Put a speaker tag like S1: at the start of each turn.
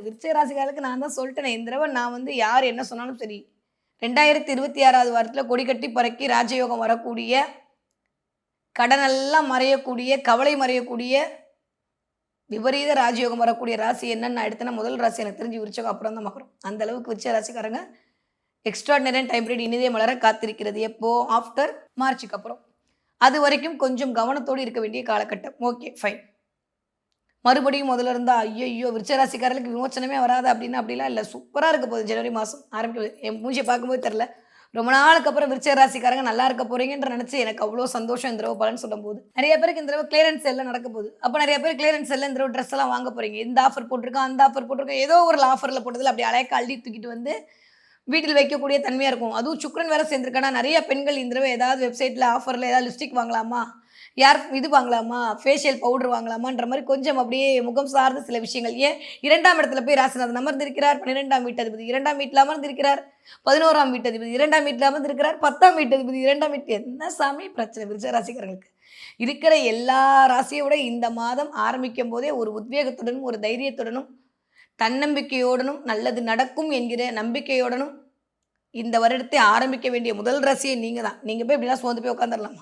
S1: விருச்சிக ராசிக்காரர்களுக்கு நான் தான் சொல்லிட்டேனே, இந்த தடவ நான் வந்து யார் என்ன சொன்னாலும் சரி, 2026வது வருடத்துல கொடி கட்டி பறக்கி ராஜயோகம் வரக்கூடிய, கடனெல்லாம் மறையக்கூடிய, கவலை மறையக்கூடிய, விபரீத ராஜயோகம் வரக்கூடிய ராசி என்னன்னு நான் எடுத்தேன்னா, முதல் ராசி எனக்கு தெரிஞ்சு விருச்சகம், அப்புறம் தான் மகரம். அந்த அளவுக்கு விருச்சிக ராசிக்காரங்க எக்ஸ்ட்ராடினரியான டைம் பீரியட் இனிதே மலர காத்திருக்கிறது. எப்போ? ஆஃப்டர் மார்ச்சுக்கு அப்புறம். அதுவரைக்கும் கொஞ்சம் கவனத்தோடு இருக்க வேண்டிய காலகட்டம். Okay, fine. மறுபடியும் முதல்ல இருந்தா, ஐய்யய்யோ! விருச்சிக ராசிக்காரர்களுக்கு விமோசனமே வராது அப்படின்னு அப்படிலாம் இல்ல. சூப்பரா இருக்க போகுது ஜனவரி மாசம் ஆரம்பிக்குது. என் மூஞ்சிய பார்க்கும்போது தெரியல. ரொம்ப நாளுக்கு அப்புறம் விருச்சிக ராசிக்காரங்க நல்லா இருக்க போறீங்கன்ற நினைச்சு எனக்கு அவ்ளோ சந்தோஷம் இந்த தடவ பலன் சொல்லும்போது. நெறைய பேருக்கு இந்த தடவ கிளியரன்ஸ் சேல்ல நடக்க போகுது. அப்ப நெறைய பேர் கிளியரன்ஸ் சேல்ல இந்த தடவ ட்ரெஸ் எல்லாம் வாங்க போறீங்க. இந்த ஆஃபர் போட்டிருக்கான், அந்த ஆஃபர் போட்டிருக்கான். ஏதோ ஒரு ஆஃபர்ல போட்டதுல அப்படியே அலைக்க அள்ளி தூக்கிட்டு வந்து வீட்டில் வைக்கக்கூடிய தன்மையா இருக்கும். அதுவும் சுக்கிரன் வேற சேர்ந்திருக்கானா, நெறைய பெண்கள் இந்த தடவ ஏதாவது வெப்சைட்ல ஆஃபர்ல ஏதாவது லிப்ஸ்டிக் வாங்கலாமா? இது வாங்கலாமா? ஃபேஷியல் பவுடர் வாங்கலாமான்ற மாரி கொஞ்சம் அப்படியே முகம் சார்ந்த சில விஷயங்கள். ஏன் 2ஆம் இடத்துல போய் ராசிநாதன் அமர்ந்திருக்கிறார். 12ஆம் வீட்டதிபதி 2ஆம் வீட்ல அமர்ந்திருக்கிறார். 11ஆம் வீட்டதிபதி 2ஆம் வீட்ல அமர்ந்திருக்கிறார். 10ஆம் வீட்டதிபதி 2ஆம் வீட்டு என்ன சாமி பிரச்சனை விருச்சிக ராசிக்காரங்களுக்கு? இருக்கிற எல்லா ராசிய விட இந்த மாதம் ஆரம்பிக்கும்போதே ஒரு உத்வேகத்துடனும், ஒரு தைரியத்துடனும், தன்னம்பிக்கையோடனும், நல்லது நடக்கும் என்கிற நம்பிக்கையோடனும் இந்த வருடத்தை ஆரம்பிக்க வேண்டிய முதல் ராசியே நீங்க தான். நீங்க போய் இப்படிலாம் சோர்ந்து போய் உட்கார்ந்துரலாமா?